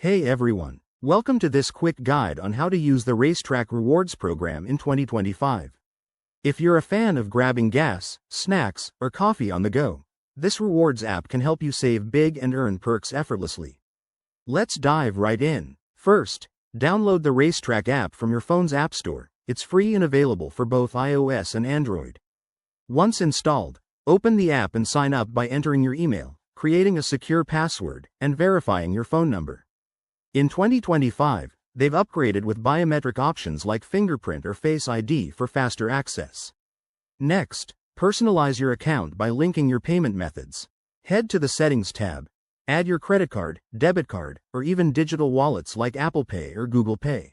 Hey everyone, welcome to this quick guide on how to use the RaceTrac Rewards program in 2025. If you're a fan of grabbing gas, snacks, or coffee on the go, this rewards app can help you save big and earn perks effortlessly. Let's dive right in. First, download the RaceTrac app from your phone's app store. It's free and available for both iOS and Android. Once installed, open the app and sign up by entering your email, creating a secure password, and verifying your phone number. In 2025, they've upgraded with biometric options like fingerprint or Face ID for faster access. Next, personalize your account by linking your payment methods. Head to the Settings tab. Add your credit card, debit card, or even digital wallets like Apple Pay or Google Pay.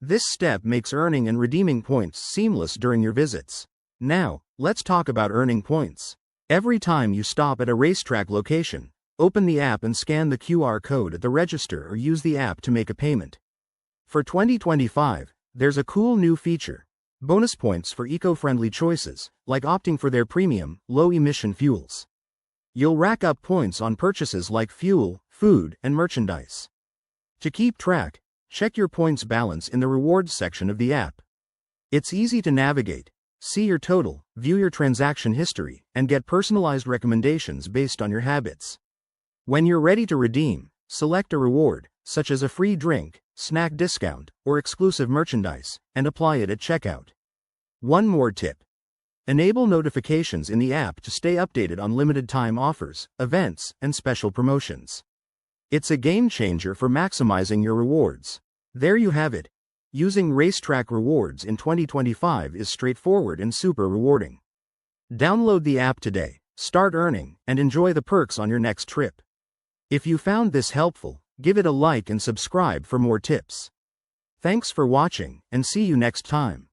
This step makes earning and redeeming points seamless during your visits. Now, let's talk about earning points. Every time you stop at a RaceTrac location, open the app and scan the QR code at the register or use the app to make a payment. For 2025, there's a cool new feature: bonus points for eco-friendly choices, like opting for their premium, low-emission fuels. You'll rack up points on purchases like fuel, food, and merchandise. To keep track, check your points balance in the rewards section of the app. It's easy to navigate. See your total, view your transaction history, and get personalized recommendations based on your habits. When you're ready to redeem, select a reward, such as a free drink, snack discount, or exclusive merchandise, and apply it at checkout. One more tip: enable notifications in the app to stay updated on limited-time offers, events, and special promotions. It's a game changer for maximizing your rewards. There you have it. Using RaceTrac Rewards in 2025 is straightforward and super rewarding. Download the app today, start earning, and enjoy the perks on your next trip. If you found this helpful, give it a like and subscribe for more tips. Thanks for watching, and see you next time.